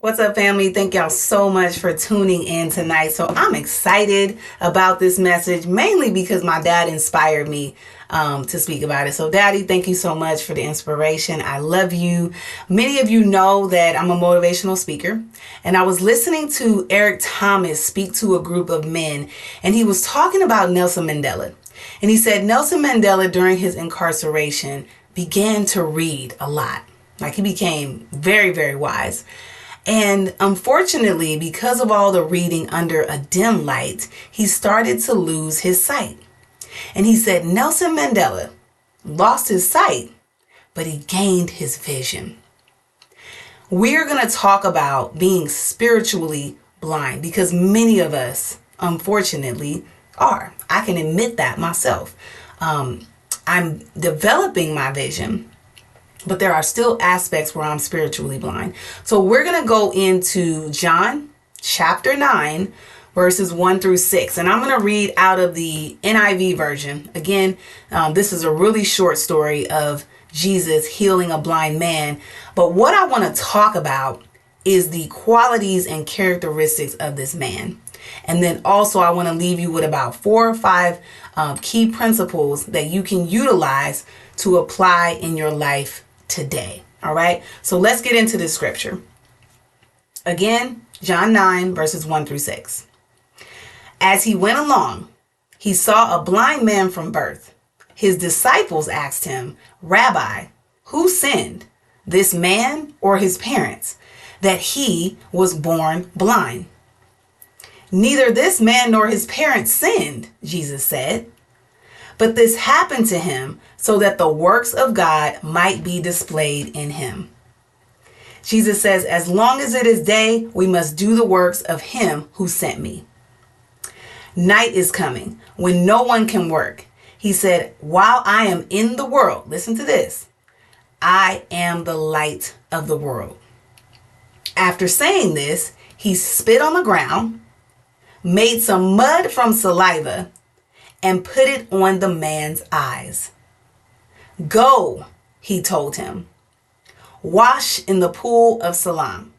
What's up, family? Thank y'all so much for tuning in tonight. So I'm excited about this message, mainly because my dad inspired me to speak about it. So Daddy, thank you so much for the inspiration. I love you. Many of you know that I'm a motivational speaker, and I was listening to Eric Thomas speak to a group of men, and he was talking about Nelson Mandela. And he said Nelson Mandela, during his incarceration, began to read a lot. Like, he became very, very wise. And unfortunately, because of all the reading under a dim light, he started to lose his sight. And he said Nelson Mandela lost his sight, but he gained his vision. We're going to talk about being spiritually blind, because many of us, unfortunately, are. I can admit that myself. I'm developing my vision, but there are still aspects where I'm spiritually blind. So we're going to go into John chapter 9, verses 1 through 6. And I'm going to read out of the NIV version. Again, this is a really short story of Jesus healing a blind man. But what I want to talk about is the qualities and characteristics of this man. And then also I want to leave you with about 4 or 5 key principles that you can utilize to apply in your life today. All right. So let's get into this scripture. Again, John 9, verses 1 through 6. As he went along, he saw a blind man from birth. His disciples asked him, "Rabbi, who sinned, this man or his parents, that he was born blind?" "Neither this man nor his parents sinned," Jesus said, "but this happened to him so that the works of God might be displayed in him." Jesus says, as long as it is day, we must do the works of him who sent me. Night is coming when no one can work. He said, while I am in the world, listen to this, I am the light of the world. After saying this, he spit on the ground, made some mud from saliva, and put it on the man's eyes. "Go," he told him, "wash in the pool of Siloam."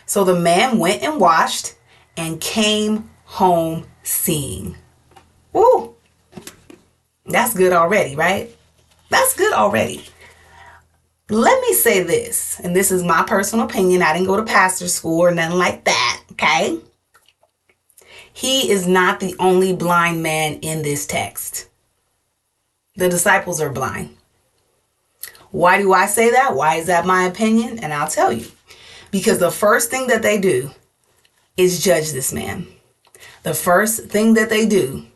So the man went and washed and came home seeing. Woo! That's good already, right? That's good already. Let me say this, and this is my personal opinion. I didn't go to pastor school or nothing like that, okay? He is not the only blind man in this text. The disciples are blind. Why do I say that? Why is that my opinion? And I'll tell you. Because the first thing that they do is judge this man. The first thing that they do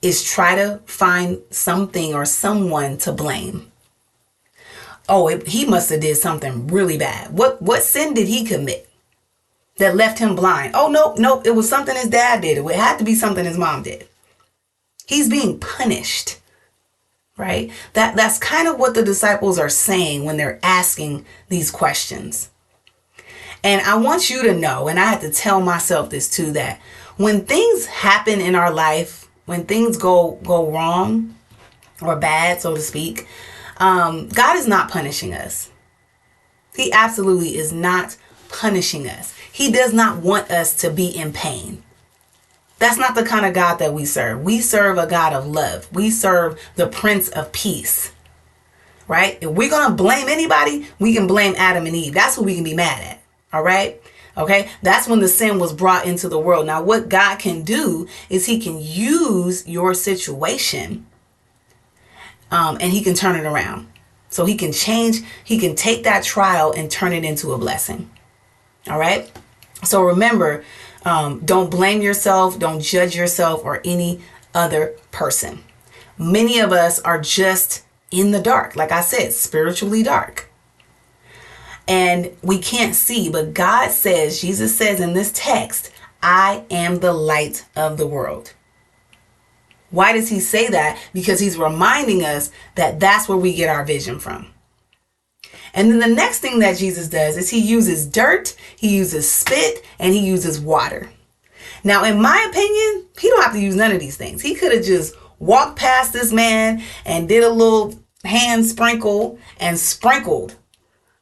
is try to find something or someone to blame. Oh, he must have did something really bad. What sin did he commit that left him blind? Oh, no, it was something his dad did. It had to be something his mom did. He's being punished, right? That's kind of what the disciples are saying when they're asking these questions. And I want you to know, and I had to tell myself this too, that when things happen in our life, when things go wrong or bad, so to speak, God is not punishing us. He absolutely is not punishing us. He does not want us to be in pain. That's not the kind of God that we serve. We serve a God of love. We serve the Prince of Peace, right? If we're going to blame anybody, we can blame Adam and Eve. That's who we can be mad at. All right. Okay. That's when the sin was brought into the world. Now, what God can do is he can use your situation and he can turn it around. So he can change. He can take that trial and turn it into a blessing. All right. So remember, don't blame yourself. Don't judge yourself or any other person. Many of us are just in the dark. Like I said, spiritually dark. And we can't see, but God says, Jesus says in this text, I am the light of the world. Why does he say that? Because he's reminding us that that's where we get our vision from. And then the next thing that Jesus does is he uses dirt, he uses spit, and he uses water. Now, in my opinion, he don't have to use none of these things. He could have just walked past this man and did a little hand sprinkle and sprinkled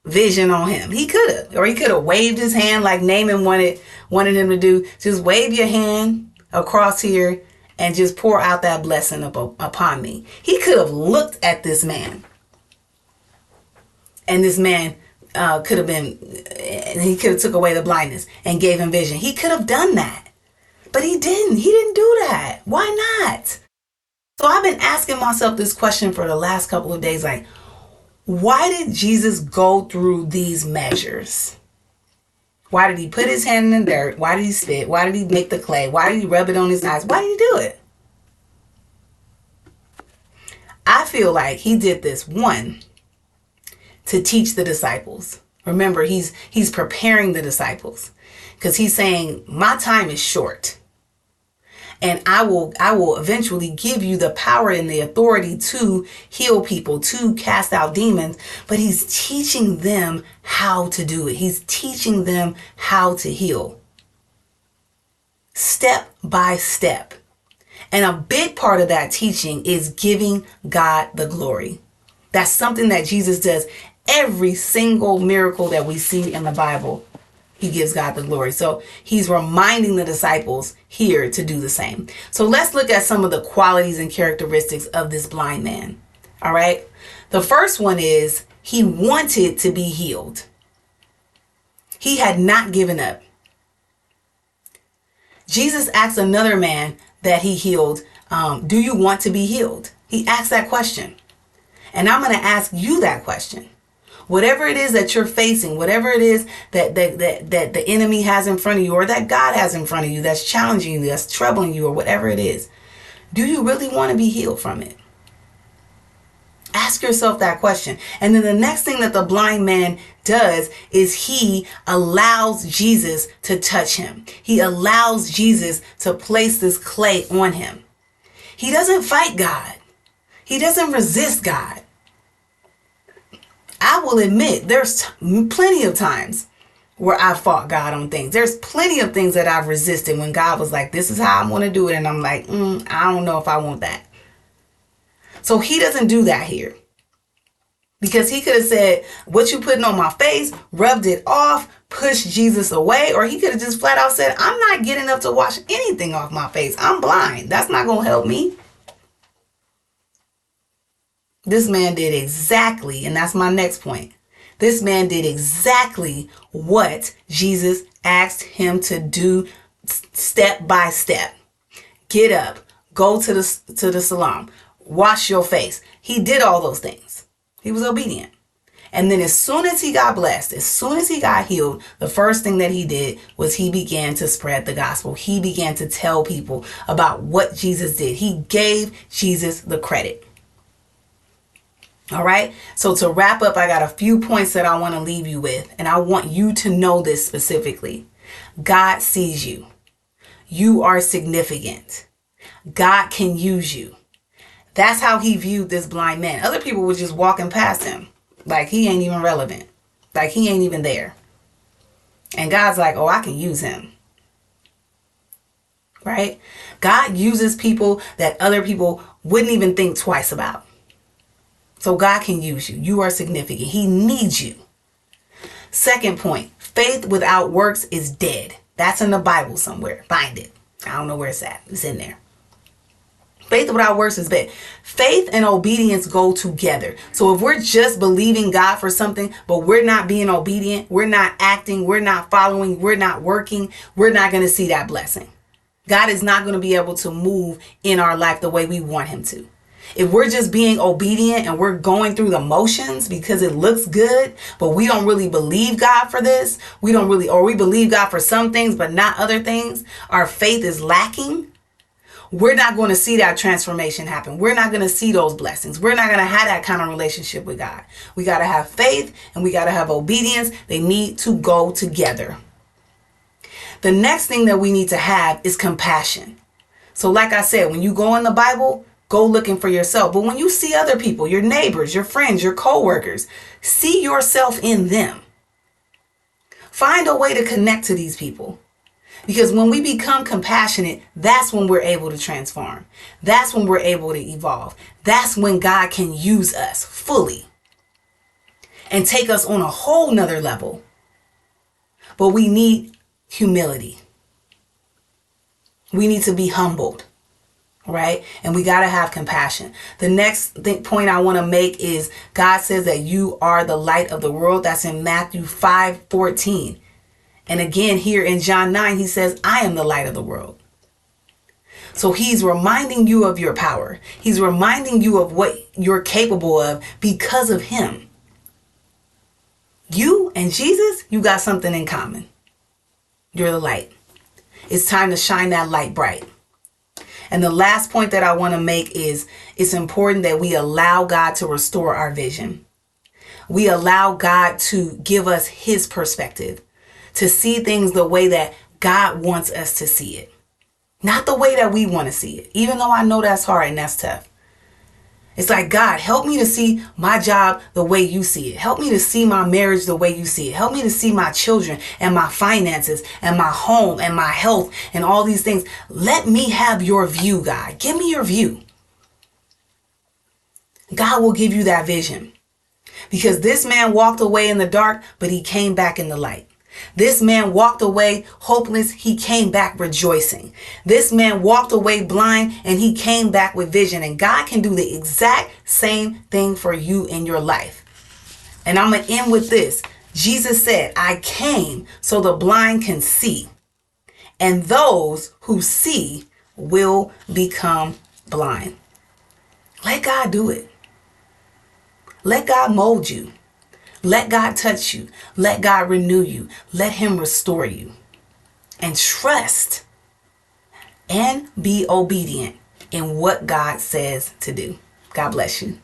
vision on him. He could have, or he could have waved his hand like Naaman wanted him to do. Just wave your hand across here and just pour out that blessing upon me. He could have looked at this man, and this man could have been, he could have took away the blindness and gave him vision. He could have done that, but he didn't. He didn't do that. Why not? So I've been asking myself this question for the last couple of days, like, why did Jesus go through these measures? Why did he put his hand in the dirt? Why did he spit? Why did he make the clay? Why did he rub it on his eyes? Why did he do it? I feel like he did this, one, to teach the disciples. Remember, he's preparing the disciples, because he's saying, my time is short. And I will eventually give you the power and the authority to heal people, to cast out demons. But he's teaching them how to do it. He's teaching them how to heal. Step by step. And a big part of that teaching is giving God the glory. That's something that Jesus does. Every single miracle that we see in the Bible, he gives God the glory. So he's reminding the disciples here to do the same. So let's look at some of the qualities and characteristics of this blind man. All right. The first one is he wanted to be healed. He had not given up. Jesus asked another man that he healed, do you want to be healed? He asked that question. And I'm going to ask you that question. Whatever it is that you're facing, whatever it is that the enemy has in front of you, or that God has in front of you, that's challenging you, that's troubling you, or whatever it is, do you really want to be healed from it? Ask yourself that question. And then the next thing that the blind man does is he allows Jesus to touch him. He allows Jesus to place this clay on him. He doesn't fight God. He doesn't resist God. I will admit there's plenty of times where I fought God on things. There's plenty of things that I've resisted when God was like, this is how I want to do it. And I'm like, I don't know if I want that. So he doesn't do that here. Because he could have said, what you putting on my face, rubbed it off, pushed Jesus away. Or he could have just flat out said, I'm not getting up to wash anything off my face. I'm blind. That's not going to help me. This man did exactly, and that's my next point. This man did exactly what Jesus asked him to do step by step. Get up, go to the salon, wash your face. He did all those things. He was obedient. And then as soon as he got blessed, as soon as he got healed, the first thing that he did was he began to spread the gospel. He began to tell people about what Jesus did. He gave Jesus the credit. All right. So to wrap up, I got a few points that I want to leave you with, and I want you to know this specifically. God sees you. You are significant. God can use you. That's how he viewed this blind man. Other people were just walking past him like he ain't even relevant, like he ain't even there. And God's like, oh, I can use him. Right? God uses people that other people wouldn't even think twice about. So God can use you. You are significant. He needs you. Second point, faith without works is dead. That's in the Bible somewhere. Find it. I don't know where it's at. It's in there. Faith without works is dead. Faith and obedience go together. So if we're just believing God for something, but we're not being obedient, we're not acting, we're not following, we're not working, we're not going to see that blessing. God is not going to be able to move in our life the way we want him to. If we're just being obedient and we're going through the motions because it looks good, but we don't really believe God for this, we believe God for some things, but not other things, our faith is lacking. We're not going to see that transformation happen. We're not going to see those blessings. We're not going to have that kind of relationship with God. We got to have faith and we got to have obedience. They need to go together. The next thing that we need to have is compassion. So like I said, when you go in the Bible, go looking for yourself. But when you see other people, your neighbors, your friends, your coworkers, see yourself in them. Find a way to connect to these people. Because when we become compassionate, that's when we're able to transform. That's when we're able to evolve. That's when God can use us fully. and take us on a whole nother level. But we need humility. We need to be humbled, right? And we got to have compassion. The next point I want to make is God says that you are the light of the world. That's in Matthew 5:14. And again, here in John 9, he says, I am the light of the world. So he's reminding you of your power. He's reminding you of what you're capable of because of him. You and Jesus, you got something in common. You're the light. It's time to shine that light bright. And the last point that I want to make is it's important that we allow God to restore our vision. We allow God to give us his perspective, to see things the way that God wants us to see it. Not the way that we want to see it, even though I know that's hard and that's tough. It's like, God, help me to see my job the way you see it. Help me to see my marriage the way you see it. Help me to see my children and my finances and my home and my health and all these things. Let me have your view, God. Give me your view. God will give you that vision. Because this man walked away in the dark, but he came back in the light. This man walked away hopeless. He came back rejoicing. This man walked away blind and he came back with vision. And God can do the exact same thing for you in your life. And I'm going to end with this. Jesus said, I came so the blind can see, and those who see will become blind. Let God do it. Let God mold you. Let God touch you. Let God renew you. Let him restore you. And trust and be obedient in what God says to do. God bless you.